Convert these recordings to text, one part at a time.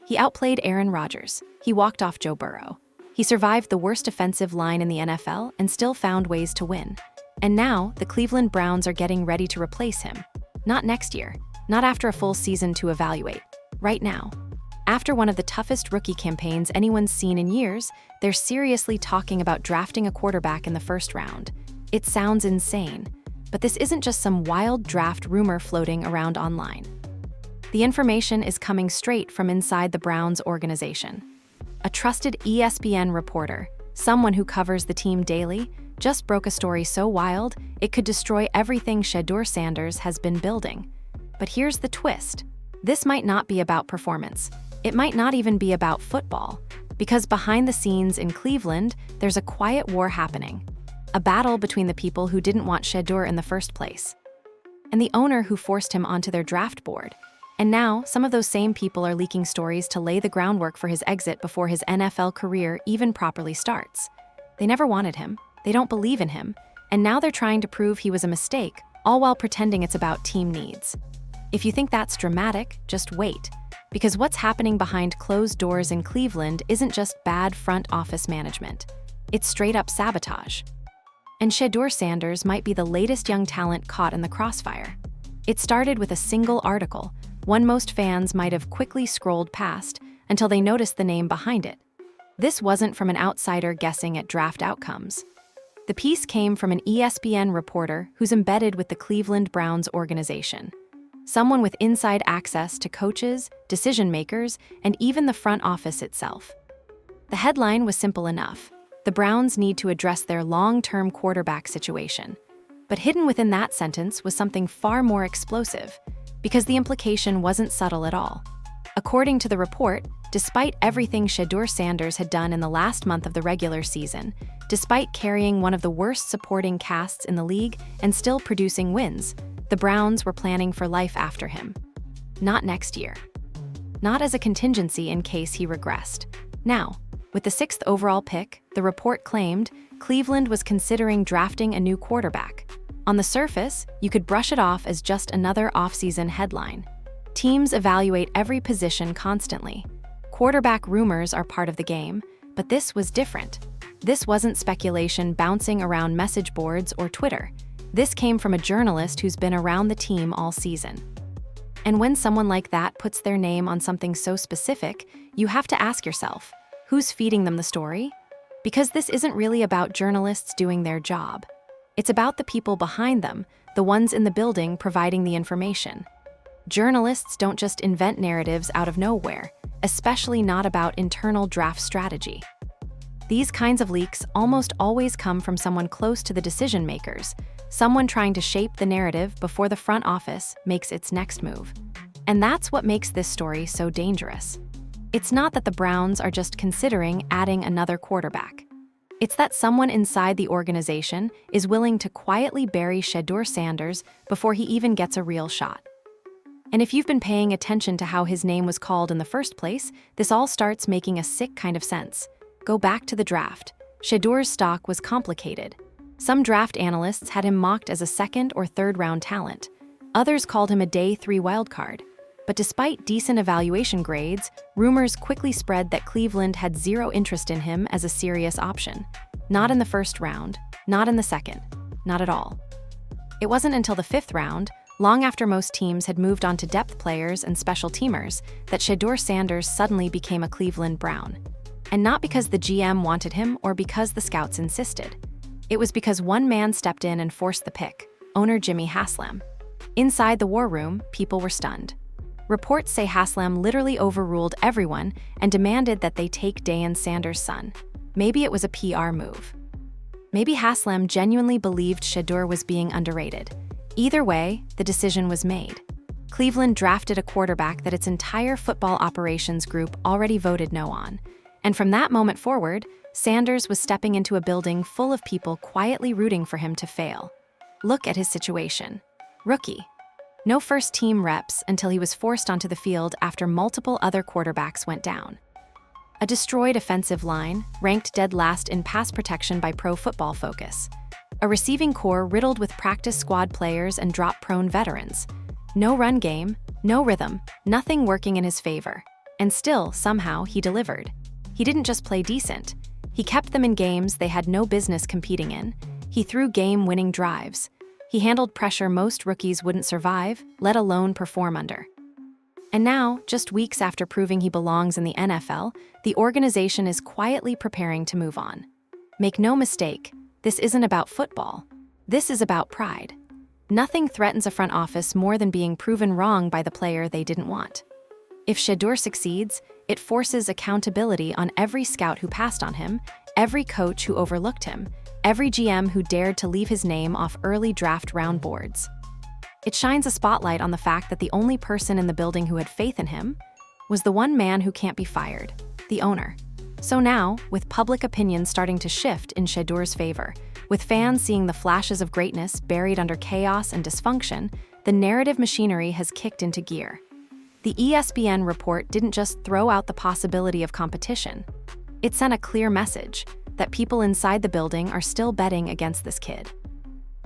He outplayed Aaron Rodgers. He walked off Joe Burrow. He survived the worst offensive line in the NFL and still found ways to win. And now, the Cleveland Browns are getting ready to replace him. Not next year, not after a full season to evaluate. Right now. After one of the toughest rookie campaigns anyone's seen in years, they're seriously talking about drafting a quarterback in the first round. It sounds insane, but this isn't just some wild draft rumor floating around online. The information is coming straight from inside the Browns organization. A trusted ESPN reporter, someone who covers the team daily, just broke a story so wild it could destroy everything Shedeur Sanders has been building. But here's the twist. This might not be about performance. It might not even be about football, because behind the scenes in Cleveland, there's a quiet war happening. A battle between the people who didn't want Shedeur in the first place, and the owner who forced him onto their draft board. And now, some of those same people are leaking stories to lay the groundwork for his exit before his NFL career even properly starts. They never wanted him, they don't believe in him, and now they're trying to prove he was a mistake, all while pretending it's about team needs. If you think that's dramatic, just wait. Because what's happening behind closed doors in Cleveland isn't just bad front office management. It's straight-up sabotage. And Shedeur Sanders might be the latest young talent caught in the crossfire. It started with a single article, one most fans might have quickly scrolled past until they noticed the name behind it. This wasn't from an outsider guessing at draft outcomes. The piece came from an ESPN reporter who's embedded with the Cleveland Browns organization. Someone with inside access to coaches, decision-makers, and even the front office itself. The headline was simple enough. The Browns need to address their long-term quarterback situation. But hidden within that sentence was something far more explosive, because the implication wasn't subtle at all. According to the report, despite everything Shedeur Sanders had done in the last month of the regular season, despite carrying one of the worst supporting casts in the league and still producing wins, the Browns were planning for life after him. Not next year. Not as a contingency in case he regressed. Now, with the 6th overall pick, the report claimed Cleveland was considering drafting a new quarterback. On the surface, you could brush it off as just another offseason headline. Teams evaluate every position constantly. Quarterback rumors are part of the game, but this was different. This wasn't speculation bouncing around message boards or Twitter. This came from a journalist who's been around the team all season. And when someone like that puts their name on something so specific, you have to ask yourself, who's feeding them the story? Because this isn't really about journalists doing their job. It's about the people behind them, the ones in the building providing the information. Journalists don't just invent narratives out of nowhere, especially not about internal draft strategy. These kinds of leaks almost always come from someone close to the decision makers, someone trying to shape the narrative before the front office makes its next move. And that's what makes this story so dangerous. It's not that the Browns are just considering adding another quarterback. It's that someone inside the organization is willing to quietly bury Shedeur Sanders before he even gets a real shot. And if you've been paying attention to how his name was called in the first place, this all starts making a sick kind of sense. Go back to the draft. Shedeur's stock was complicated. Some draft analysts had him mocked as a 2nd or 3rd round talent. Others called him a day 3 wildcard. But despite decent evaluation grades, rumors quickly spread that Cleveland had zero interest in him as a serious option. Not in the 1st round, not in the 2nd, not at all. It wasn't until the 5th round, long after most teams had moved on to depth players and special teamers, that Shedeur Sanders suddenly became a Cleveland Brown. And not because the GM wanted him or because the scouts insisted. It was because one man stepped in and forced the pick, owner Jimmy Haslam. Inside the war room, people were stunned. Reports say Haslam literally overruled everyone and demanded that they take Deion Sanders' son. Maybe it was a PR move. Maybe Haslam genuinely believed Shedeur was being underrated. Either way, the decision was made. Cleveland drafted a quarterback that its entire football operations group already voted no on. And from that moment forward, Sanders was stepping into a building full of people quietly rooting for him to fail. Look at his situation. Rookie. No first-team reps until he was forced onto the field after multiple other quarterbacks went down. A destroyed offensive line, ranked dead last in pass protection by Pro Football Focus. A receiving core riddled with practice squad players and drop-prone veterans. No run game, no rhythm, nothing working in his favor. And still, somehow, he delivered. He didn't just play decent. He kept them in games they had no business competing in. He threw game-winning drives. He handled pressure most rookies wouldn't survive, let alone perform under. And now, just weeks after proving he belongs in the NFL, the organization is quietly preparing to move on. Make no mistake, this isn't about football. This is about pride. Nothing threatens a front office more than being proven wrong by the player they didn't want. If Shedeur succeeds, it forces accountability on every scout who passed on him, every coach who overlooked him, every GM who dared to leave his name off early draft round boards. It shines a spotlight on the fact that the only person in the building who had faith in him was the one man who can't be fired, the owner. So now, with public opinion starting to shift in Shedeur's favor, with fans seeing the flashes of greatness buried under chaos and dysfunction, the narrative machinery has kicked into gear. The ESPN report didn't just throw out the possibility of competition. It sent a clear message that people inside the building are still betting against this kid.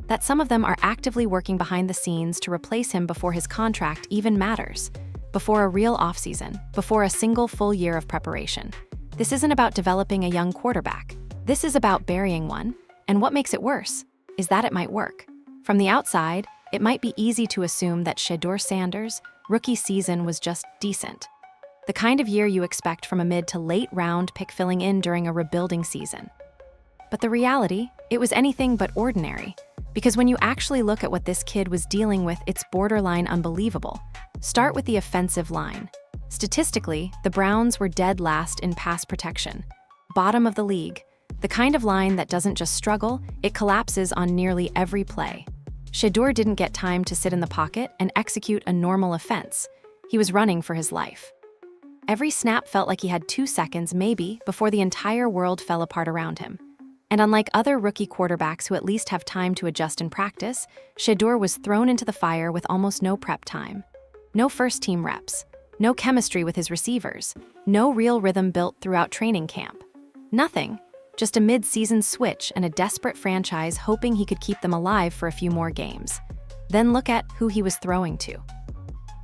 That some of them are actively working behind the scenes to replace him before his contract even matters, before a real offseason, before a single full year of preparation. This isn't about developing a young quarterback. This is about burying one, and what makes it worse is that it might work. From the outside, it might be easy to assume that Shedeur Sanders' rookie season was just decent. The kind of year you expect from a mid to late round pick filling in during a rebuilding season. But the reality, it was anything but ordinary. Because when you actually look at what this kid was dealing with, it's borderline unbelievable. Start with the offensive line. Statistically, the Browns were dead last in pass protection. Bottom of the league. The kind of line that doesn't just struggle, it collapses on nearly every play. Shedeur didn't get time to sit in the pocket and execute a normal offense. He was running for his life. Every snap felt like he had 2 seconds, maybe, before the entire world fell apart around him. And unlike other rookie quarterbacks who at least have time to adjust in practice, Shedeur was thrown into the fire with almost no prep time. No first-team reps. No chemistry with his receivers. No real rhythm built throughout training camp. Nothing. Just a mid-season switch and a desperate franchise hoping he could keep them alive for a few more games. Then look at who he was throwing to.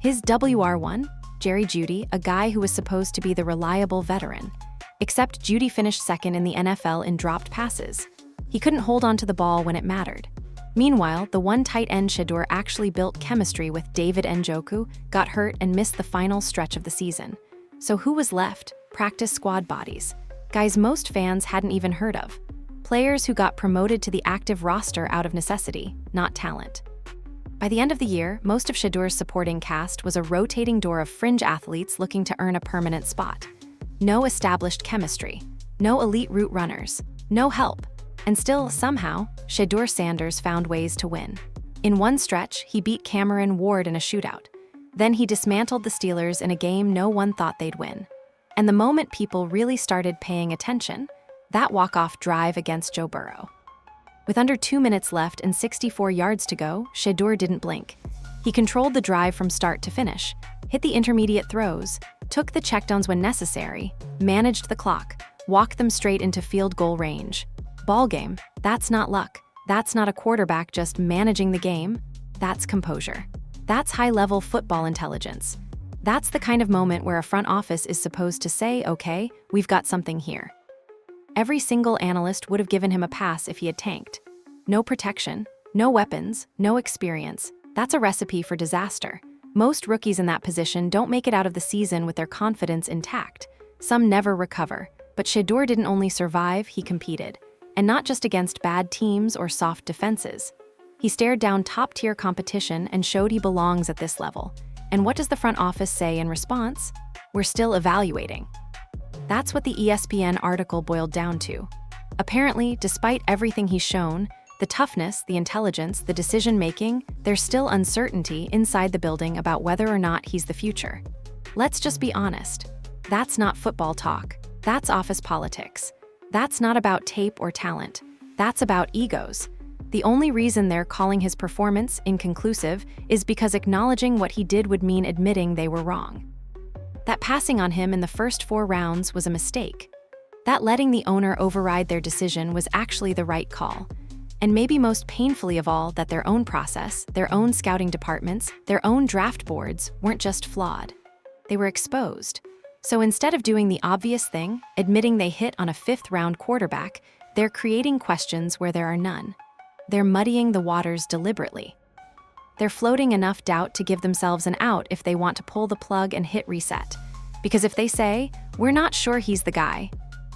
His WR1, Jerry Jeudy, a guy who was supposed to be the reliable veteran. Except Jeudy finished second in the NFL in dropped passes. He couldn't hold on to the ball when it mattered. Meanwhile, the one tight end Shedeur actually built chemistry with, David Njoku, got hurt and missed the final stretch of the season. So who was left? Practice squad bodies. Guys most fans hadn't even heard of. Players who got promoted to the active roster out of necessity, not talent. By the end of the year, most of Shedeur's supporting cast was a rotating door of fringe athletes looking to earn a permanent spot. No established chemistry. No elite route runners. No help. And still, somehow, Shedeur Sanders found ways to win. In one stretch, he beat Cameron Ward in a shootout. Then he dismantled the Steelers in a game no one thought they'd win. And the moment people really started paying attention, that walk-off drive against Joe Burrow. With under 2 minutes left and 64 yards to go, Shedeur didn't blink. He controlled the drive from start to finish, hit the intermediate throws, took the checkdowns when necessary, managed the clock, walked them straight into field goal range. Ball game, that's not luck. That's not a quarterback just managing the game. That's composure. That's high-level football intelligence. That's the kind of moment where a front office is supposed to say, okay, we've got something here. Every single analyst would have given him a pass if he had tanked. No protection, no weapons, no experience. That's a recipe for disaster. Most rookies in that position don't make it out of the season with their confidence intact. Some never recover. But Shedeur didn't only survive, he competed. And not just against bad teams or soft defenses. He stared down top-tier competition and showed he belongs at this level. And what does the front office say in response? We're still evaluating. That's what the ESPN article boiled down to. Apparently, despite everything he's shown, the toughness, the intelligence, the decision-making, there's still uncertainty inside the building about whether or not he's the future. Let's just be honest. That's not football talk. That's office politics. That's not about tape or talent. That's about egos. The only reason they're calling his performance inconclusive is because acknowledging what he did would mean admitting they were wrong. That passing on him in the first 4 rounds was a mistake. That letting the owner override their decision was actually the right call. And maybe most painfully of all, that their own process, their own scouting departments, their own draft boards weren't just flawed. They were exposed. So instead of doing the obvious thing, admitting they hit on a fifth-round quarterback, they're creating questions where there are none. They're muddying the waters deliberately. They're floating enough doubt to give themselves an out if they want to pull the plug and hit reset. Because if they say, "We're not sure he's the guy,"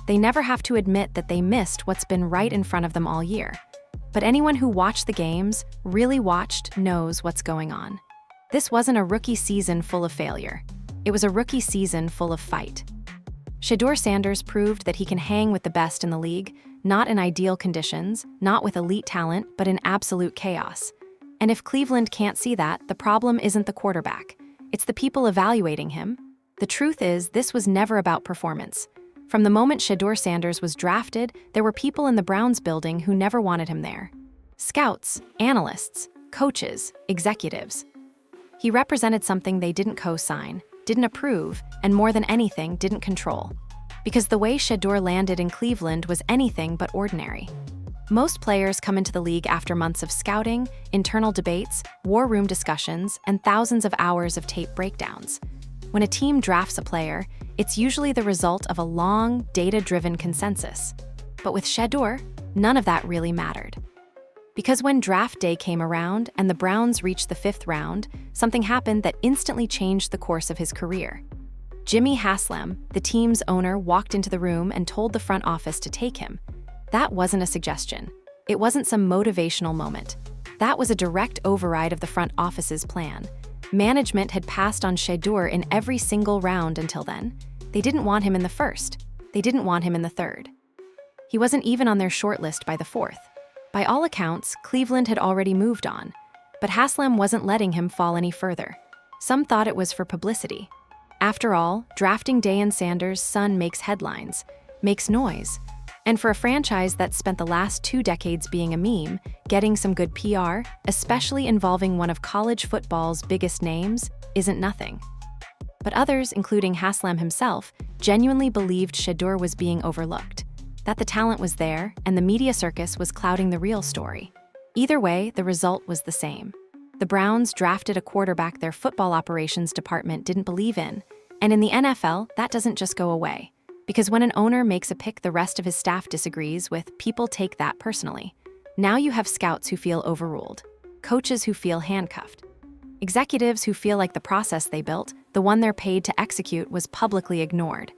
they never have to admit that they missed what's been right in front of them all year. But anyone who watched the games, really watched, knows what's going on. This wasn't a rookie season full of failure. It was a rookie season full of fight. Shedeur Sanders proved that he can hang with the best in the league, not in ideal conditions, not with elite talent, but in absolute chaos. And if Cleveland can't see that, the problem isn't the quarterback. It's the people evaluating him. The truth is, this was never about performance. From the moment Shedeur Sanders was drafted, there were people in the Browns building who never wanted him there. Scouts, analysts, coaches, executives. He represented something they didn't co-sign, didn't approve, and more than anything, didn't control. Because the way Shedeur landed in Cleveland was anything but ordinary. Most players come into the league after months of scouting, internal debates, war room discussions, and thousands of hours of tape breakdowns. When a team drafts a player, it's usually the result of a long, data-driven consensus. But with Shedeur, none of that really mattered. Because when draft day came around and the Browns reached the fifth round, something happened that instantly changed the course of his career. Jimmy Haslam, the team's owner, walked into the room and told the front office to take him. That wasn't a suggestion. It wasn't some motivational moment. That was a direct override of the front office's plan. Management had passed on Shedeur in every single round until then. They didn't want him in the first. They didn't want him in the third. He wasn't even on their shortlist by the fourth. By all accounts, Cleveland had already moved on. But Haslam wasn't letting him fall any further. Some thought it was for publicity. After all, drafting day in Sanders' son makes headlines, makes noise. And for a franchise that spent the last 2 decades being a meme, getting some good PR, especially involving one of college football's biggest names, isn't nothing. But others, including Haslam himself, genuinely believed Shedeur was being overlooked, that the talent was there and the media circus was clouding the real story. Either way, the result was the same. The Browns drafted a quarterback their football operations department didn't believe in, and in the NFL, that doesn't just go away. Because when an owner makes a pick the rest of his staff disagrees with, people take that personally. Now you have scouts who feel overruled, coaches who feel handcuffed, executives who feel like the process they built, the one they're paid to execute, was publicly ignored.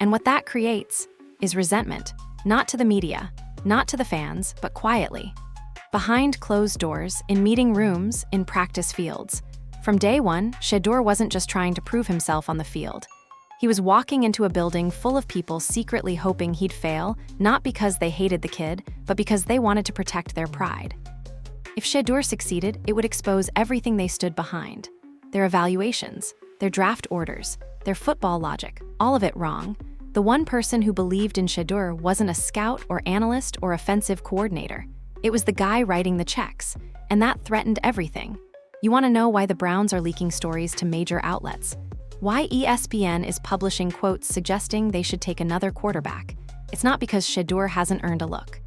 And what that creates is resentment, not to the media, not to the fans, but quietly. Behind closed doors, in meeting rooms, in practice fields. From day one, Shedeur wasn't just trying to prove himself on the field. He was walking into a building full of people secretly hoping he'd fail, not because they hated the kid, but because they wanted to protect their pride. If Shedeur succeeded, it would expose everything they stood behind. Their evaluations, their draft orders, their football logic, all of it wrong. The one person who believed in Shedeur wasn't a scout or analyst or offensive coordinator. It was the guy writing the checks, and that threatened everything. You want to know why the Browns are leaking stories to major outlets? Why ESPN is publishing quotes suggesting they should take another quarterback? It's not because Shedeur hasn't earned a look.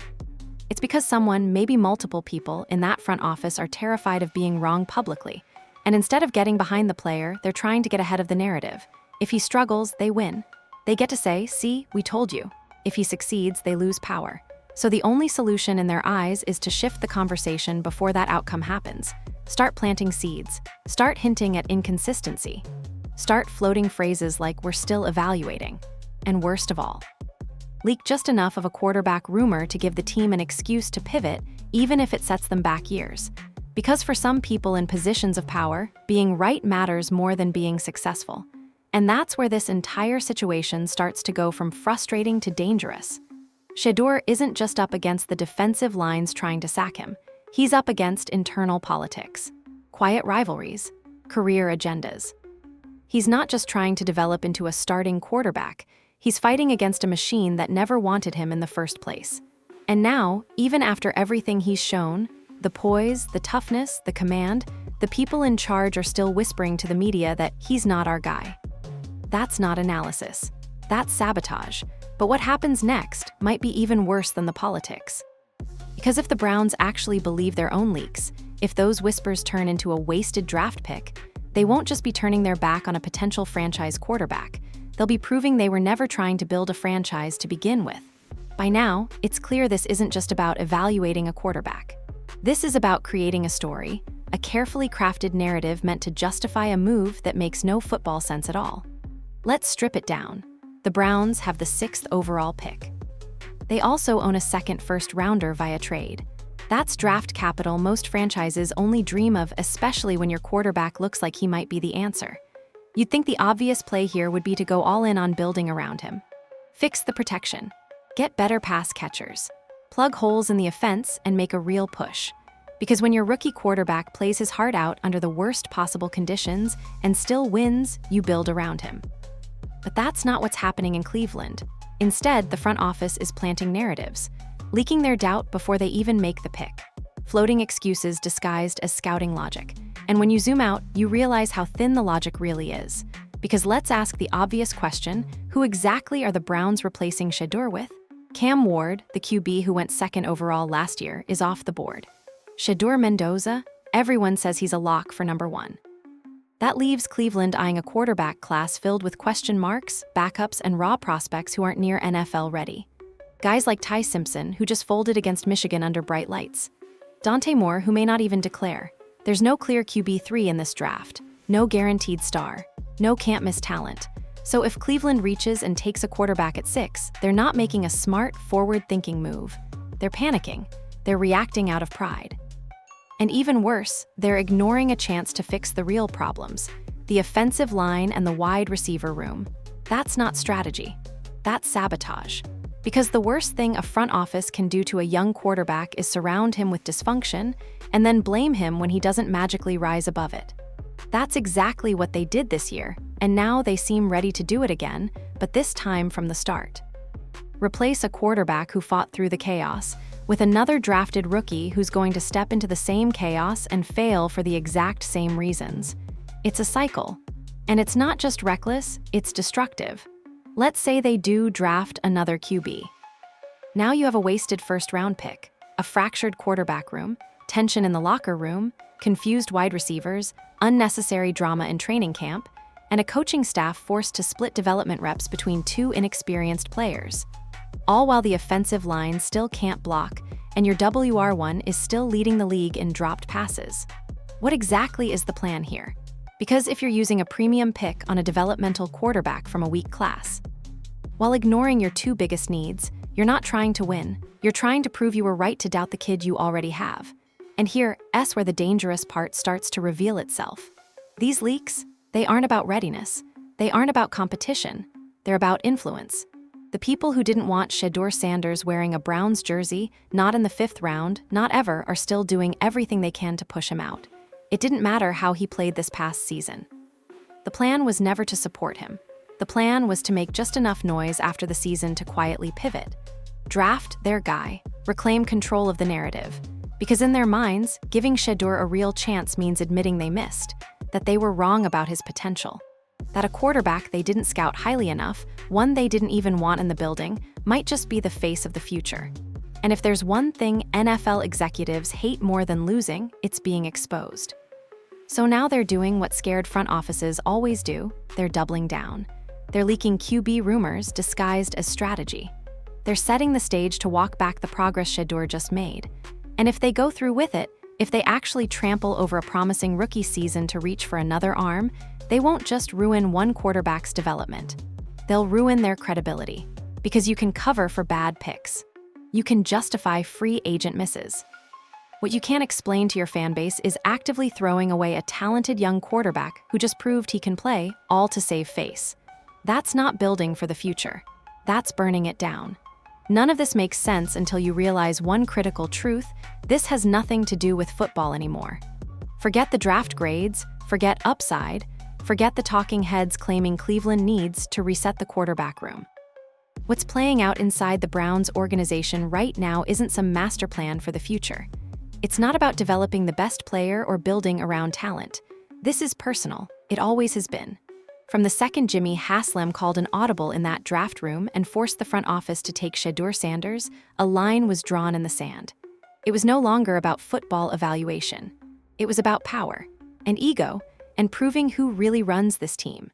It's because someone, maybe multiple people, in that front office are terrified of being wrong publicly. And instead of getting behind the player, they're trying to get ahead of the narrative. If he struggles, they win. They get to say, "See, we told you." If he succeeds, they lose power. So the only solution in their eyes is to shift the conversation before that outcome happens. Start planting seeds. Start hinting at inconsistency. Start floating phrases like, "We're still evaluating." And worst of all, leak just enough of a quarterback rumor to give the team an excuse to pivot, even if it sets them back years. Because for some people in positions of power, being right matters more than being successful. And that's where this entire situation starts to go from frustrating to dangerous. Shedeur isn't just up against the defensive lines trying to sack him. He's up against internal politics, quiet rivalries, career agendas. He's not just trying to develop into a starting quarterback. He's fighting against a machine that never wanted him in the first place. And now, even after everything he's shown, the poise, the toughness, the command, the people in charge are still whispering to the media that he's not our guy. That's not analysis. That's sabotage. But what happens next might be even worse than the politics. Because if the Browns actually believe their own leaks, if those whispers turn into a wasted draft pick, they won't just be turning their back on a potential franchise quarterback. They'll be proving they were never trying to build a franchise to begin with. By now, it's clear this isn't just about evaluating a quarterback. This is about creating a story, a carefully crafted narrative meant to justify a move that makes no football sense at all. Let's strip it down. The Browns have the 6th overall pick. They also own a second first-rounder via trade. That's draft capital most franchises only dream of, especially when your quarterback looks like he might be the answer. You'd think the obvious play here would be to go all in on building around him. Fix the protection. Get better pass catchers. Plug holes in the offense and make a real push. Because when your rookie quarterback plays his heart out under the worst possible conditions and still wins, you build around him. But that's not what's happening in Cleveland. Instead, the front office is planting narratives, leaking their doubt before they even make the pick. Floating excuses disguised as scouting logic. And when you zoom out, you realize how thin the logic really is. Because let's ask the obvious question, who exactly are the Browns replacing Shedeur with? Cam Ward, the QB who went 2nd overall last year, is off the board. Shedeur Mendoza? Everyone says he's a lock for number 1. That leaves Cleveland eyeing a quarterback class filled with question marks, backups, and raw prospects who aren't near NFL ready. Guys like Ty Simpson, who just folded against Michigan under bright lights. Dante Moore, who may not even declare. There's no clear QB3 in this draft, no guaranteed star, no can't-miss talent. So if Cleveland reaches and takes a quarterback at 6, they're not making a smart, forward-thinking move. They're panicking. They're reacting out of pride. And even worse, they're ignoring a chance to fix the real problems, the offensive line and the wide receiver room. That's not strategy. That's sabotage. Because the worst thing a front office can do to a young quarterback is surround him with dysfunction and then blame him when he doesn't magically rise above it. That's exactly what they did this year, and now they seem ready to do it again, but this time from the start. Replace a quarterback who fought through the chaos with another drafted rookie who's going to step into the same chaos and fail for the exact same reasons. It's a cycle. And it's not just reckless, it's destructive. Let's say they do draft another QB. Now you have a wasted first-round pick, a fractured quarterback room, tension in the locker room, confused wide receivers, unnecessary drama in training camp, and a coaching staff forced to split development reps between 2 inexperienced players. All while the offensive line still can't block, and your WR1 is still leading the league in dropped passes. What exactly is the plan here? Because if you're using a premium pick on a developmental quarterback from a weak class, while ignoring your 2 biggest needs, you're not trying to win. You're trying to prove you were right to doubt the kid you already have. And here's where the dangerous part starts to reveal itself. These leaks, they aren't about readiness. They aren't about competition. They're about influence. The people who didn't want Shedeur Sanders wearing a Browns jersey, not in the 5th round, not ever, are still doing everything they can to push him out. It didn't matter how he played this past season. The plan was never to support him. The plan was to make just enough noise after the season to quietly pivot. Draft their guy, reclaim control of the narrative. Because in their minds, giving Shedeur a real chance means admitting they missed, that they were wrong about his potential. That a quarterback they didn't scout highly enough, one they didn't even want in the building, might just be the face of the future. And if there's one thing NFL executives hate more than losing, it's being exposed. So now they're doing what scared front offices always do, they're doubling down. They're leaking QB rumors disguised as strategy. They're setting the stage to walk back the progress Shedeur just made. And if they go through with it, if they actually trample over a promising rookie season to reach for another arm, they won't just ruin one quarterback's development. They'll ruin their credibility. Because you can cover for bad picks. You can justify free agent misses. What you can't explain to your fan base is actively throwing away a talented young quarterback who just proved he can play, all to save face. That's not building for the future. That's burning it down. None of this makes sense until you realize one critical truth: this has nothing to do with football anymore. Forget the draft grades, forget upside, forget the talking heads claiming Cleveland needs to reset the quarterback room. What's playing out inside the Browns organization right now isn't some master plan for the future. It's not about developing the best player or building around talent. This is personal. It always has been. From the second Jimmy Haslam called an audible in that draft room and forced the front office to take Shedeur Sanders, a line was drawn in the sand. It was no longer about football evaluation. It was about power and ego and proving who really runs this team.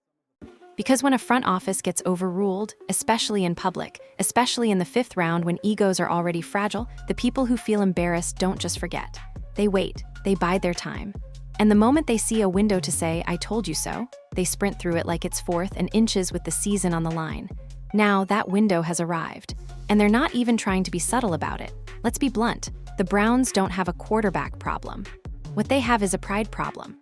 Because when a front office gets overruled, especially in public, especially in the fifth round when egos are already fragile, the people who feel embarrassed don't just forget. They wait, they bide their time. And the moment they see a window to say, "I told you so," they sprint through it like it's fourth and inches with the season on the line. Now that window has arrived. And they're not even trying to be subtle about it. Let's be blunt, the Browns don't have a quarterback problem. What they have is a pride problem.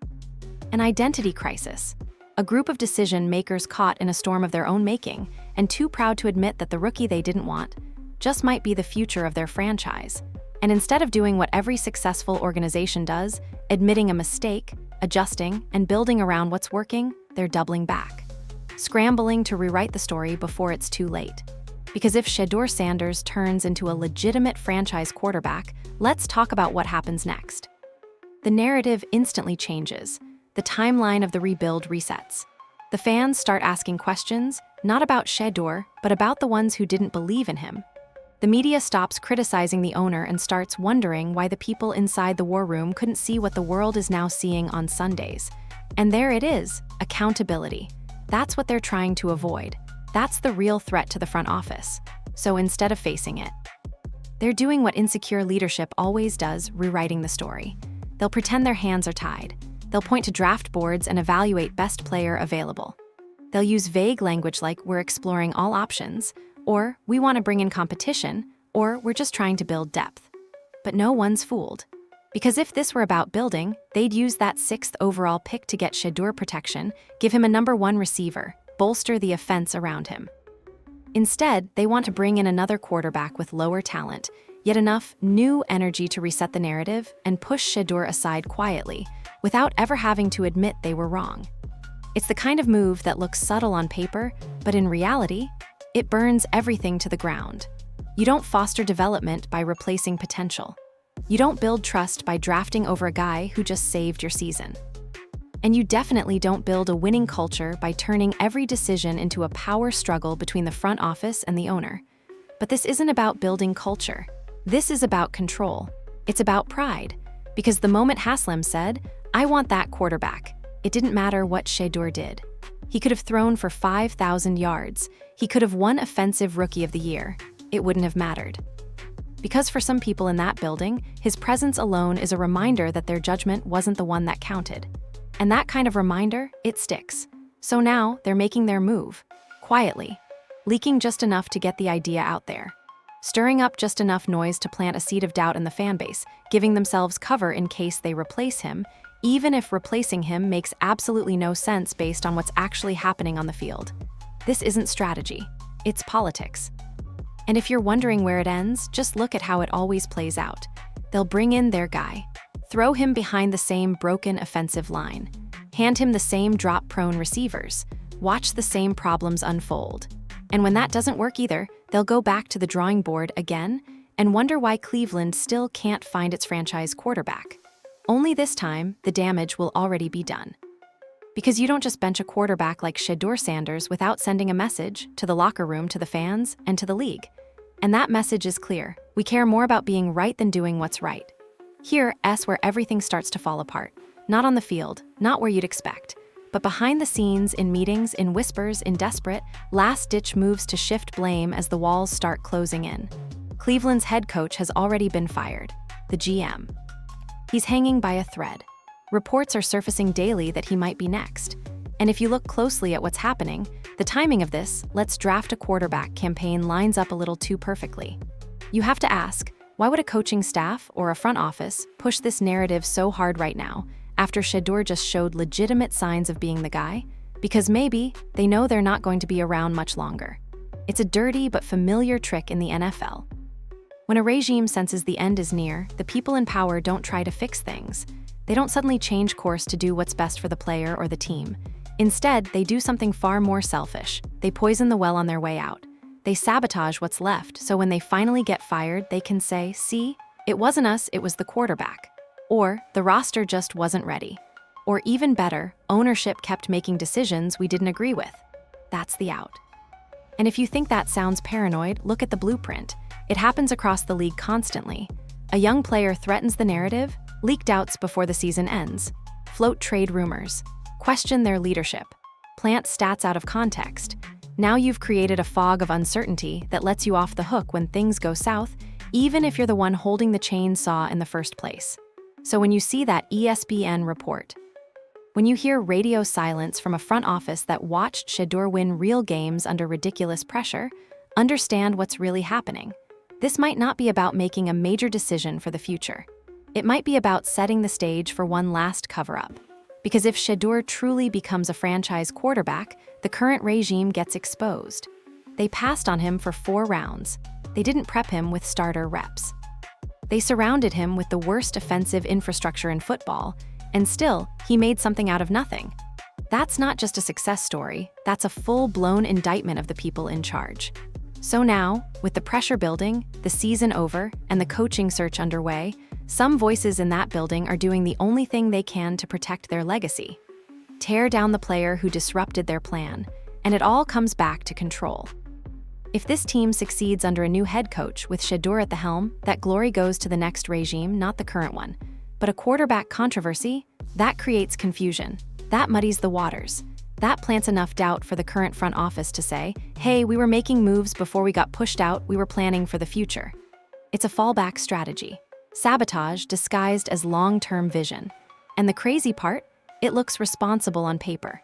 An identity crisis. A group of decision makers caught in a storm of their own making and too proud to admit that the rookie they didn't want just might be the future of their franchise. And instead of doing what every successful organization does, admitting a mistake, adjusting, and building around what's working, they're doubling back. Scrambling to rewrite the story before it's too late. Because if Shedeur Sanders turns into a legitimate franchise quarterback, let's talk about what happens next. The narrative instantly changes. The timeline of the rebuild resets. The fans start asking questions, not about Shedeur, but about the ones who didn't believe in him. The media stops criticizing the owner and starts wondering why the people inside the war room couldn't see what the world is now seeing on Sundays. And there it is, accountability. That's what they're trying to avoid. That's the real threat to the front office. So instead of facing it, they're doing what insecure leadership always does, rewriting the story. They'll pretend their hands are tied. They'll point to draft boards and evaluate best player available. They'll use vague language like, "We're exploring all options," or "We want to bring in competition," or "We're just trying to build depth." But no one's fooled. Because if this were about building, they'd use that 6th overall pick to get Shedeur protection, give him a #1 receiver, bolster the offense around him. Instead, they want to bring in another quarterback with lower talent, yet enough new energy to reset the narrative and push Shedeur aside quietly, without ever having to admit they were wrong. It's the kind of move that looks subtle on paper, but in reality, it burns everything to the ground. You don't foster development by replacing potential. You don't build trust by drafting over a guy who just saved your season. And you definitely don't build a winning culture by turning every decision into a power struggle between the front office and the owner. But this isn't about building culture. This is about control. It's about pride. Because the moment Haslam said, "I want that quarterback," it didn't matter what Shedeur did. He could have thrown for 5,000 yards. He could have won Offensive Rookie of the Year. It wouldn't have mattered. Because for some people in that building, his presence alone is a reminder that their judgment wasn't the one that counted. And that kind of reminder, it sticks. So now they're making their move, quietly, leaking just enough to get the idea out there, stirring up just enough noise to plant a seed of doubt in the fan base, giving themselves cover in case they replace him, even if replacing him makes absolutely no sense based on what's actually happening on the field. This isn't strategy, it's politics. And if you're wondering where it ends, just look at how it always plays out. They'll bring in their guy, throw him behind the same broken offensive line, hand him the same drop-prone receivers, watch the same problems unfold. And when that doesn't work either, they'll go back to the drawing board again and wonder why Cleveland still can't find its franchise quarterback. Only this time, the damage will already be done. Because you don't just bench a quarterback like Shedeur Sanders without sending a message to the locker room, to the fans, and to the league. And that message is clear. We care more about being right than doing what's right. Here's where everything starts to fall apart. Not on the field, not where you'd expect, but behind the scenes, in meetings, in whispers, in desperate, last-ditch moves to shift blame as the walls start closing in. Cleveland's head coach has already been fired, the GM. He's hanging by a thread. Reports are surfacing daily that he might be next. And if you look closely at what's happening, the timing of this "let's draft a quarterback" campaign lines up a little too perfectly. You have to ask, why would a coaching staff or a front office push this narrative so hard right now, after Shedeur just showed legitimate signs of being the guy? Because maybe they know they're not going to be around much longer. It's a dirty but familiar trick in the NFL. When a regime senses the end is near, the people in power don't try to fix things. They don't suddenly change course to do what's best for the player or the team. Instead, they do something far more selfish. They poison the well on their way out. They sabotage what's left, so when they finally get fired, they can say, "See, it wasn't us, it was the quarterback." Or, "The roster just wasn't ready." Or even better, "Ownership kept making decisions we didn't agree with." That's the out. And if you think that sounds paranoid, look at the blueprint. It happens across the league constantly. A young player threatens the narrative, leak doubts before the season ends, float trade rumors, question their leadership. plant stats out of context. Now you've created a fog of uncertainty that lets you off the hook when things go south, even if you're the one holding the chainsaw in the first place. So when you see that ESPN report, when you hear radio silence from a front office that watched Shedeur win real games under ridiculous pressure, understand what's really happening. This might not be about making a major decision for the future. It might be about setting the stage for one last cover-up. Because if Shedeur truly becomes a franchise quarterback, the current regime gets exposed. They passed on him for 4 rounds. They didn't prep him with starter reps. They surrounded him with the worst offensive infrastructure in football, and still, he made something out of nothing. That's not just a success story, that's a full-blown indictment of the people in charge. So now, with the pressure building, the season over, and the coaching search underway, some voices in that building are doing the only thing they can to protect their legacy. Tear down the player who disrupted their plan, and it all comes back to control. If this team succeeds under a new head coach with Shedeur at the helm, that glory goes to the next regime, not the current one. But a quarterback controversy, that creates confusion. That muddies the waters. That plants enough doubt for the current front office to say, hey, we were making moves before we got pushed out, we were planning for the future. It's a fallback strategy. Sabotage disguised as long-term vision. And the crazy part, it looks responsible on paper.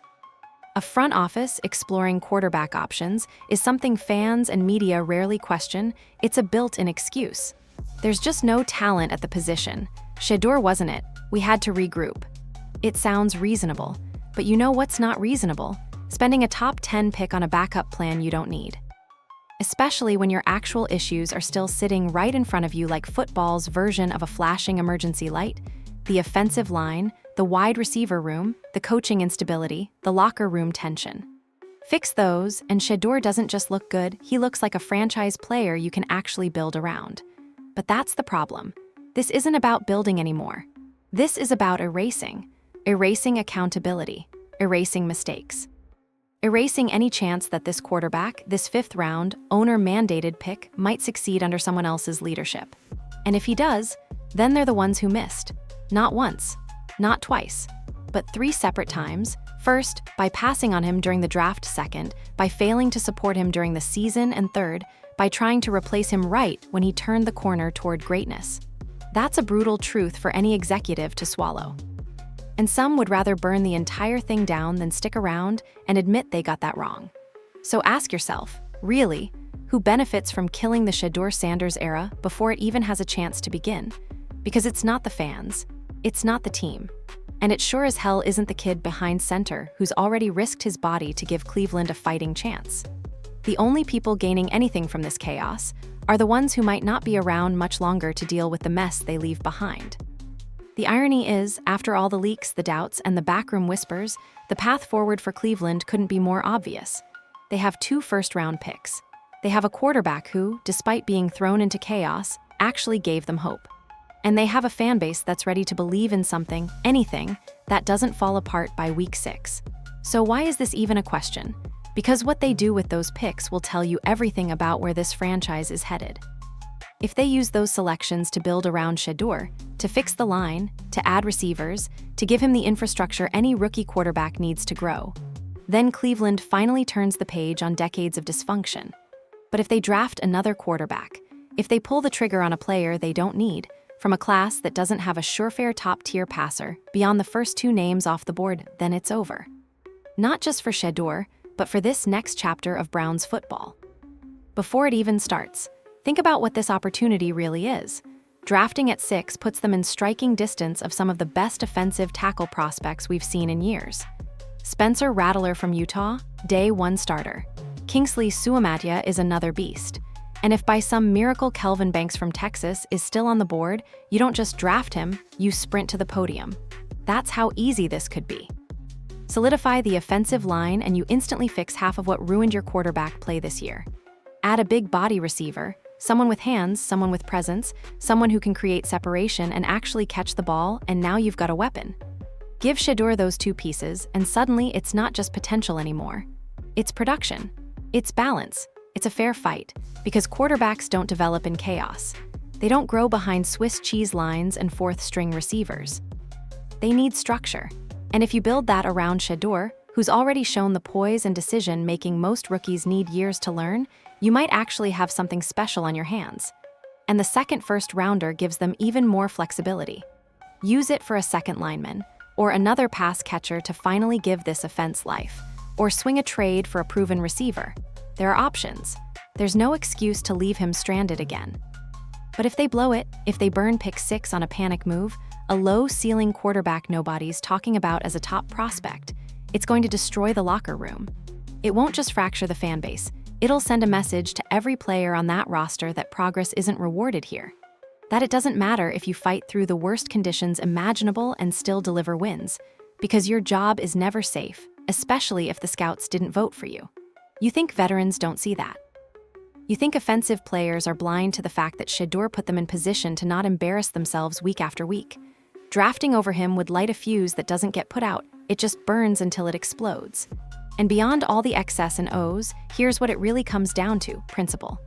A front office exploring quarterback options is something fans and media rarely question. It's a built-in excuse. There's just no talent at the position. Shedeur wasn't it. We had to regroup. It sounds reasonable, but you know what's not reasonable? Spending a top 10 pick on a backup plan you don't need. Especially when your actual issues are still sitting right in front of you like football's version of a flashing emergency light, the offensive line, the wide receiver room, the coaching instability, the locker room tension. Fix those, and Shedeur doesn't just look good, he looks like a franchise player you can actually build around. But that's the problem. This isn't about building anymore. This is about erasing. Erasing accountability. Erasing mistakes. Erasing any chance that this quarterback, this 5th-round, owner-mandated pick, might succeed under someone else's leadership. And if he does, then they're the ones who missed. Not once, not twice, but 3 separate times. First, by passing on him during the draft; second, by failing to support him during the season; and third, by trying to replace him right when he turned the corner toward greatness. That's a brutal truth for any executive to swallow. And some would rather burn the entire thing down than stick around and admit they got that wrong. So ask yourself, really, who benefits from killing the Shedeur-Sanders era before it even has a chance to begin? Because it's not the fans, it's not the team, and it sure as hell isn't the kid behind center who's already risked his body to give Cleveland a fighting chance. The only people gaining anything from this chaos are the ones who might not be around much longer to deal with the mess they leave behind. The irony is, after all the leaks, the doubts, and the backroom whispers, the path forward for Cleveland couldn't be more obvious. They have 2 first-round picks. They have a quarterback who, despite being thrown into chaos, actually gave them hope. And they have a fan base that's ready to believe in something, anything, that doesn't fall apart by week 6. So why is this even a question? Because what they do with those picks will tell you everything about where this franchise is headed. If they use those selections to build around Shedeur, to fix the line, to add receivers, to give him the infrastructure any rookie quarterback needs to grow, then Cleveland finally turns the page on decades of dysfunction. But if they draft another quarterback, if they pull the trigger on a player they don't need, from a class that doesn't have a surefire top-tier passer beyond the first 2 names off the board, then it's over. Not just for Shedeur, but for this next chapter of Browns football. Before it even starts, think about what this opportunity really is. Drafting at 6 puts them in striking distance of some of the best offensive tackle prospects we've seen in years. Spencer Rattler from Utah, day 1 starter. Kingsley Suamataia is another beast. And if by some miracle Kelvin Banks from Texas is still on the board, you don't just draft him, you sprint to the podium. That's how easy this could be. Solidify the offensive line and you instantly fix half of what ruined your quarterback play this year. Add a big body receiver, someone with hands, someone with presence, someone who can create separation and actually catch the ball, and now you've got a weapon. Give Shedeur those 2 pieces, and suddenly it's not just potential anymore. It's production. It's balance. It's a fair fight, because quarterbacks don't develop in chaos. They don't grow behind Swiss cheese lines and 4th-string receivers. They need structure. And if you build that around Shedeur, who's already shown the poise and decision-making most rookies need years to learn, you might actually have something special on your hands. And the second first-rounder gives them even more flexibility. Use it for a second lineman, or another pass catcher to finally give this offense life, or swing a trade for a proven receiver. There are options. There's no excuse to leave him stranded again. But if they blow it, if they burn pick 6 on a panic move, a low-ceiling quarterback nobody's talking about as a top prospect, it's going to destroy the locker room. It won't just fracture the fan base, it'll send a message to every player on that roster that progress isn't rewarded here. That it doesn't matter if you fight through the worst conditions imaginable and still deliver wins, because your job is never safe, especially if the scouts didn't vote for you. You think veterans don't see that? You think offensive players are blind to the fact that Shedeur put them in position to not embarrass themselves week after week? Drafting over him would light a fuse that doesn't get put out, it just burns until it explodes. And beyond all the X's and O's, here's what it really comes down to: principle.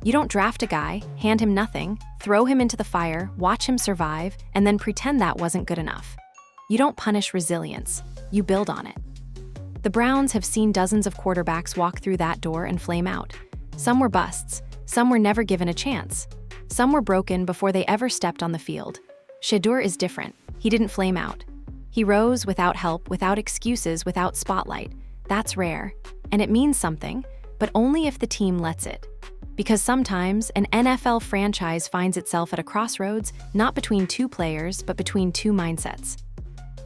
You don't draft a guy, hand him nothing, throw him into the fire, watch him survive, and then pretend that wasn't good enough. You don't punish resilience, you build on it. The Browns have seen dozens of quarterbacks walk through that door and flame out. Some were busts, some were never given a chance. Some were broken before they ever stepped on the field. Shedeur is different. He didn't flame out. He rose without help, without excuses, without spotlight. That's rare, and it means something, but only if the team lets it. Because sometimes an NFL franchise finds itself at a crossroads, not between two players, but between two mindsets.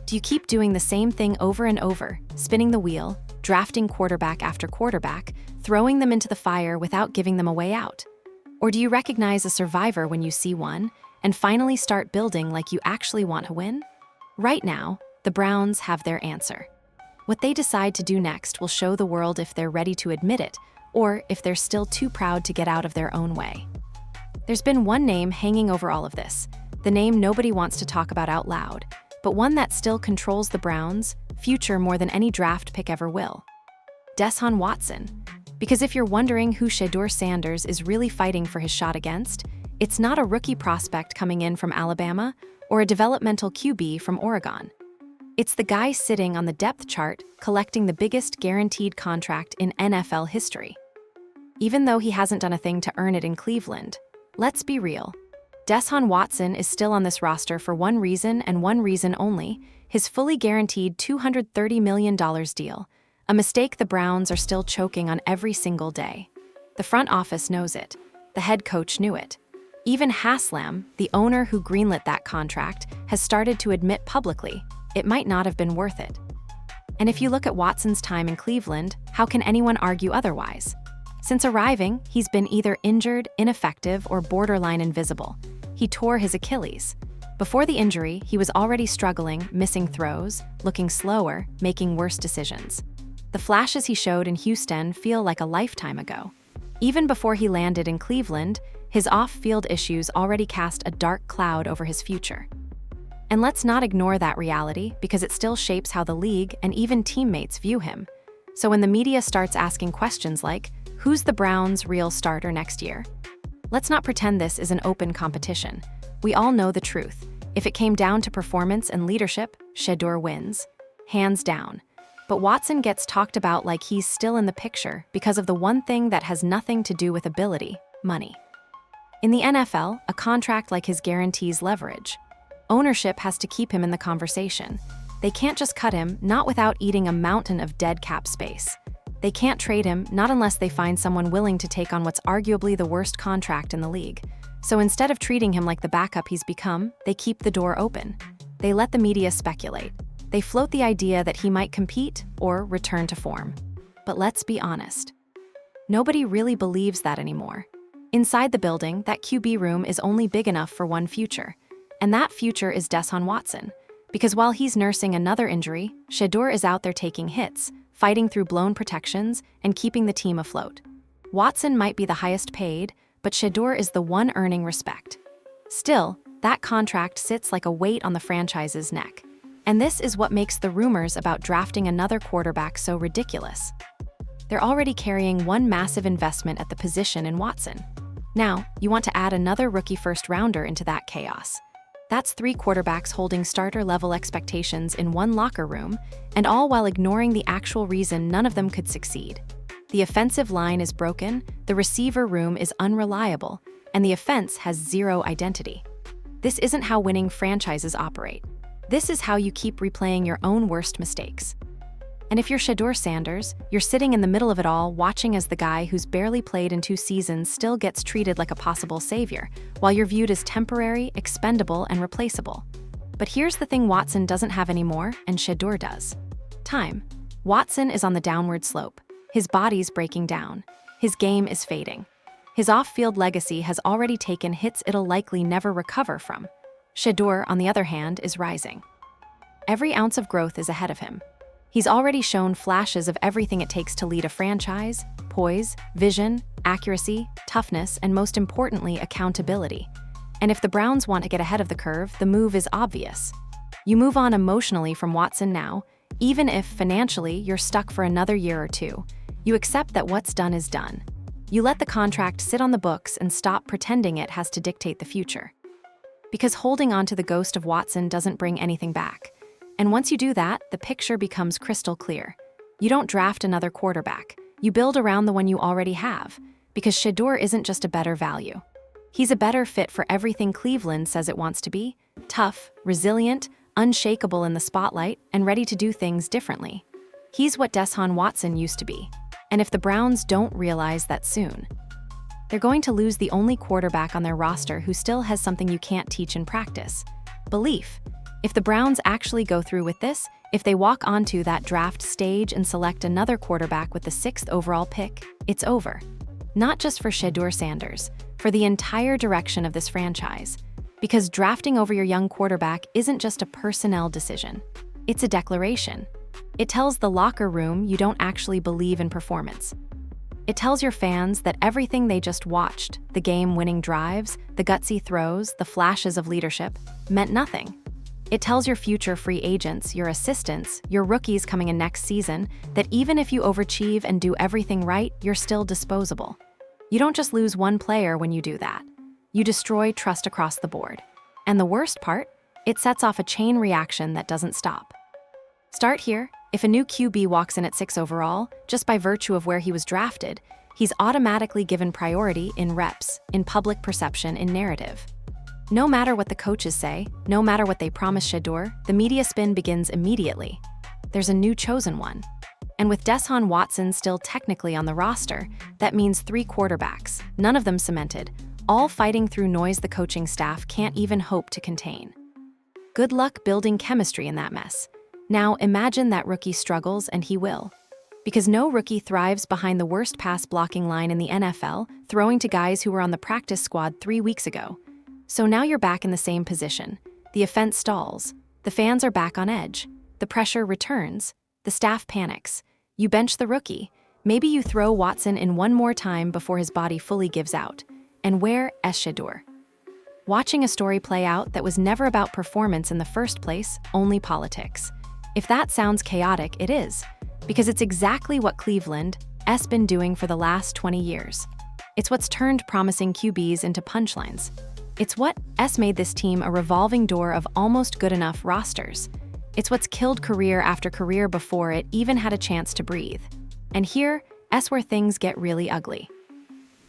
Do you keep doing the same thing over and over, spinning the wheel, drafting quarterback after quarterback, throwing them into the fire without giving them a way out? Or do you recognize a survivor when you see one, and finally start building like you actually want to win? Right now, the Browns have their answer. What they decide to do next will show the world if they're ready to admit it, or if they're still too proud to get out of their own way. There's been one name hanging over all of this, the name nobody wants to talk about out loud, but one that still controls the Browns' future more than any draft pick ever will. Deshaun Watson. Because if you're wondering who Shedeur Sanders is really fighting for his shot against, it's not a rookie prospect coming in from Alabama or a developmental QB from Oregon. It's the guy sitting on the depth chart collecting the biggest guaranteed contract in NFL history. Even though he hasn't done a thing to earn it in Cleveland, let's be real. Deshaun Watson is still on this roster for one reason and one reason only: his fully guaranteed $230 million deal, a mistake the Browns are still choking on every single day. The front office knows it. The head coach knew it. Even Haslam, the owner who greenlit that contract, has started to admit publicly it might not have been worth it. And if you look at Watson's time in Cleveland, how can anyone argue otherwise? Since arriving, he's been either injured, ineffective, or borderline invisible. He tore his Achilles. Before the injury, he was already struggling, missing throws, looking slower, making worse decisions. The flashes he showed in Houston feel like a lifetime ago. Even before he landed in Cleveland, his off-field issues already cast a dark cloud over his future. And let's not ignore that reality, because it still shapes how the league and even teammates view him. So when the media starts asking questions like, who's the Browns' real starter next year? Let's not pretend this is an open competition. We all know the truth. If it came down to performance and leadership, Shedeur wins. Hands down. But Watson gets talked about like he's still in the picture because of the one thing that has nothing to do with ability: money. In the NFL, a contract like his guarantees leverage. Ownership has to keep him in the conversation. They can't just cut him, not without eating a mountain of dead cap space. They can't trade him, not unless they find someone willing to take on what's arguably the worst contract in the league. So instead of treating him like the backup he's become, they keep the door open. They let the media speculate. They float the idea that he might compete or return to form. But let's be honest. Nobody really believes that anymore. Inside the building, that QB room is only big enough for one future. And that future is Deshaun Watson. Because while he's nursing another injury, Shedeur is out there taking hits, fighting through blown protections, and keeping the team afloat. Watson might be the highest paid, but Shedeur is the one earning respect. Still, that contract sits like a weight on the franchise's neck. And this is what makes the rumors about drafting another quarterback so ridiculous. They're already carrying one massive investment at the position in Watson. Now, you want to add another rookie first-rounder into that chaos. That's 3 quarterbacks holding starter-level expectations in one locker room, and all while ignoring the actual reason none of them could succeed. The offensive line is broken, the receiver room is unreliable, and the offense has zero identity. This isn't how winning franchises operate. This is how you keep replaying your own worst mistakes. And if you're Shedeur Sanders, you're sitting in the middle of it all, watching as the guy who's barely played in 2 seasons still gets treated like a possible savior, while you're viewed as temporary, expendable, and replaceable. But here's the thing Watson doesn't have anymore, and Shedeur does. Time. Watson is on the downward slope. His body's breaking down. His game is fading. His off-field legacy has already taken hits it'll likely never recover from. Shedeur, on the other hand, is rising. Every ounce of growth is ahead of him. He's already shown flashes of everything it takes to lead a franchise: poise, vision, accuracy, toughness, and most importantly, accountability. And if the Browns want to get ahead of the curve, the move is obvious. You move on emotionally from Watson now, even if financially you're stuck for another year or 2. You accept that what's done is done. You let the contract sit on the books and stop pretending it has to dictate the future. Because holding on to the ghost of Watson doesn't bring anything back. And once you do that, the picture becomes crystal clear. You don't draft another quarterback. You build around the one you already have, because Shedeur isn't just a better value. He's a better fit for everything Cleveland says it wants to be: tough, resilient, unshakable in the spotlight, and ready to do things differently. He's what Deshaun Watson used to be. And if the Browns don't realize that soon, they're going to lose the only quarterback on their roster who still has something you can't teach in practice: belief. If the Browns actually go through with this, if they walk onto that draft stage and select another quarterback with the 6th overall pick, it's over. Not just for Shedeur Sanders, for the entire direction of this franchise. Because drafting over your young quarterback isn't just a personnel decision. It's a declaration. It tells the locker room you don't actually believe in performance. It tells your fans that everything they just watched, the game-winning drives, the gutsy throws, the flashes of leadership, meant nothing. It tells your future free agents, your assistants, your rookies coming in next season, that even if you overachieve and do everything right, you're still disposable. You don't just lose one player when you do that. You destroy trust across the board. And the worst part, it sets off a chain reaction that doesn't stop. Start here. If a new QB walks in at 6 overall, just by virtue of where he was drafted, he's automatically given priority in reps, in public perception, in narrative. No matter what the coaches say, no matter what they promise Shedeur, the media spin begins immediately. There's a new chosen one. And with Deshaun Watson still technically on the roster, that means 3 quarterbacks, none of them cemented, all fighting through noise the coaching staff can't even hope to contain. Good luck building chemistry in that mess. Now imagine that rookie struggles, and he will. Because no rookie thrives behind the worst pass-blocking line in the NFL, throwing to guys who were on the practice squad 3 weeks ago. So now you're back in the same position. The offense stalls. The fans are back on edge. The pressure returns. The staff panics. You bench the rookie. Maybe you throw Watson in one more time before his body fully gives out. And where is Shedeur? Watching a story play out that was never about performance in the first place, only politics. If that sounds chaotic, it is. Because it's exactly what Cleveland has been doing for the last 20 years. It's what's turned promising QBs into punchlines. It's what made this team a revolving door of almost good enough rosters. It's what's killed career after career before it even had a chance to breathe. And here's where things get really ugly.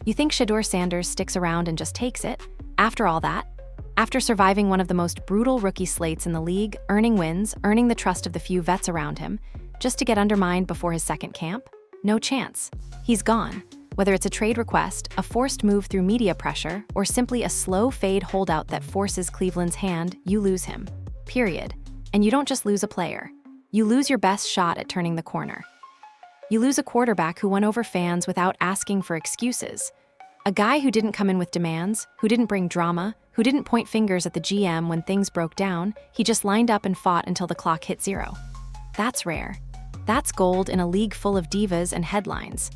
You think Shedeur Sanders sticks around and just takes it? After all that? After surviving one of the most brutal rookie slates in the league, earning wins, earning the trust of the few vets around him, just to get undermined before his second camp? No chance. He's gone. Whether it's a trade request, a forced move through media pressure, or simply a slow fade holdout that forces Cleveland's hand, you lose him. Period. And you don't just lose a player. You lose your best shot at turning the corner. You lose a quarterback who won over fans without asking for excuses. A guy who didn't come in with demands, who didn't bring drama, who didn't point fingers at the GM when things broke down. He just lined up and fought until the clock hit 0. That's rare. That's gold in a league full of divas and headlines.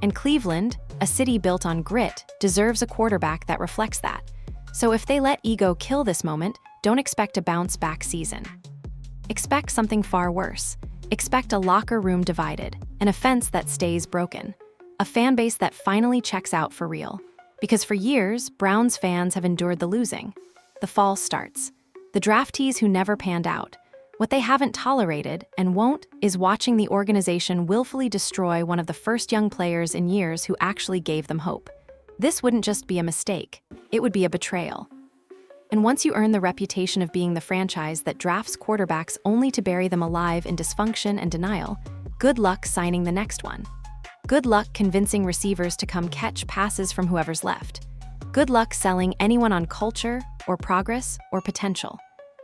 And Cleveland, a city built on grit, deserves a quarterback that reflects that. So if they let ego kill this moment, don't expect a bounce-back season. Expect something far worse. Expect a locker room divided, an offense that stays broken, a fan base that finally checks out for real. Because for years, Browns fans have endured the losing. The fall starts. The draftees who never panned out. What they haven't tolerated and won't is watching the organization willfully destroy one of the first young players in years who actually gave them hope. This wouldn't just be a mistake, it would be a betrayal. And once you earn the reputation of being the franchise that drafts quarterbacks only to bury them alive in dysfunction and denial, good luck signing the next one. Good luck convincing receivers to come catch passes from whoever's left. Good luck selling anyone on culture or progress or potential.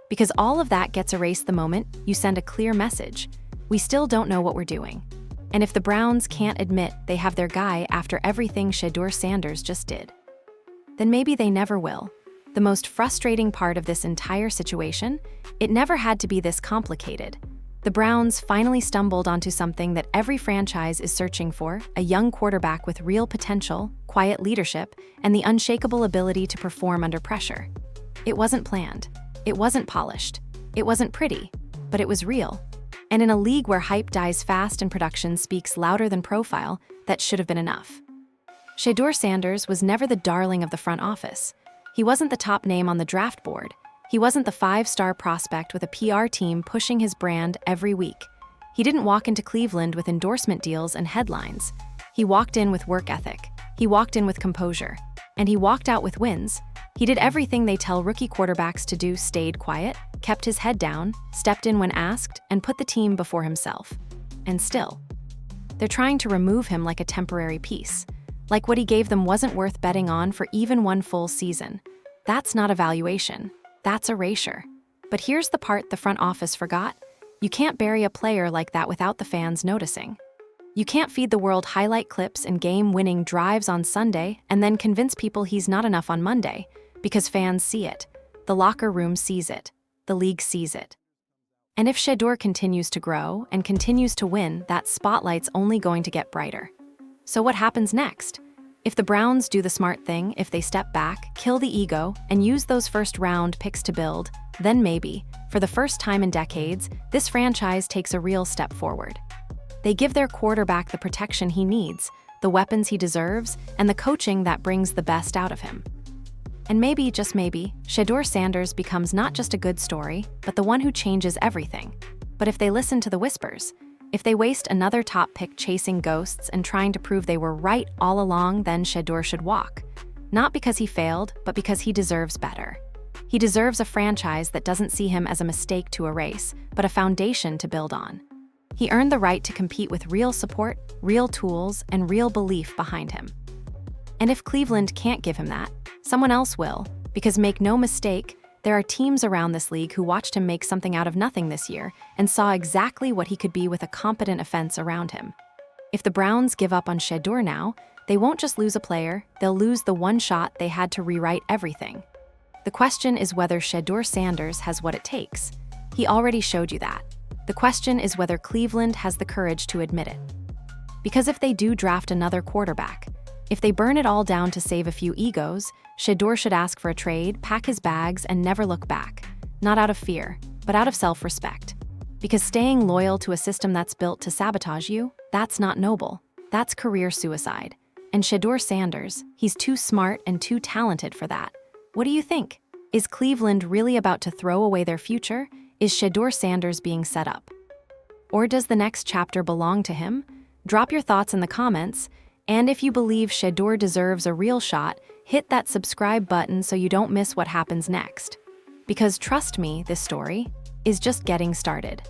Because all of that gets erased the moment you send a clear message. We still don't know what we're doing. And if the Browns can't admit they have their guy after everything Shedeur Sanders just did, then maybe they never will. The most frustrating part of this entire situation, it never had to be this complicated. The Browns finally stumbled onto something that every franchise is searching for, a young quarterback with real potential, quiet leadership, and the unshakable ability to perform under pressure. It wasn't planned. It wasn't polished. It wasn't pretty, but it was real. And in a league where hype dies fast and production speaks louder than profile, that should have been enough. Shedeur Sanders was never the darling of the front office. He wasn't the top name on the draft board. He wasn't the five-star prospect with a PR team pushing his brand every week. He didn't walk into Cleveland with endorsement deals and headlines. He walked in with work ethic. He walked in with composure. And he walked out with wins. He did everything they tell rookie quarterbacks to do, stayed quiet, kept his head down, stepped in when asked, and put the team before himself. And still, they're trying to remove him like a temporary piece. Like what he gave them wasn't worth betting on for even one full season. That's not evaluation. That's erasure. But here's the part the front office forgot. You can't bury a player like that without the fans noticing. You can't feed the world highlight clips and game-winning drives on Sunday and then convince people he's not enough on Monday, because fans see it. The locker room sees it. The league sees it. And if Shedeur continues to grow and continues to win, that spotlight's only going to get brighter. So what happens next? If the Browns do the smart thing, if they step back, kill the ego, and use those first-round picks to build, then maybe, for the first time in decades, this franchise takes a real step forward. They give their quarterback the protection he needs, the weapons he deserves, and the coaching that brings the best out of him. And maybe, just maybe, Shedeur Sanders becomes not just a good story, but the one who changes everything. But if they listen to the whispers, if they waste another top pick chasing ghosts and trying to prove they were right all along, then Shedeur should walk. Not because he failed, but because he deserves better. He deserves a franchise that doesn't see him as a mistake to erase, but a foundation to build on. He earned the right to compete with real support, real tools, and real belief behind him. And if Cleveland can't give him that, someone else will, because make no mistake, there are teams around this league who watched him make something out of nothing this year and saw exactly what he could be with a competent offense around him. If the Browns give up on Shedeur now, they won't just lose a player, they'll lose the one shot they had to rewrite everything. The question is whether Shedeur Sanders has what it takes. He already showed you that. The question is whether Cleveland has the courage to admit it. Because if they do draft another quarterback, if they burn it all down to save a few egos, Shedeur should ask for a trade, pack his bags, and never look back. Not out of fear, but out of self-respect. Because staying loyal to a system that's built to sabotage you, that's not noble. That's career suicide. And Shedeur Sanders, he's too smart and too talented for that. What do you think? Is Cleveland really about to throw away their future? Is Shedeur Sanders being set up? Or does the next chapter belong to him? Drop your thoughts in the comments. And if you believe Shedeur deserves a real shot, hit that subscribe button so you don't miss what happens next. Because trust me, this story is just getting started.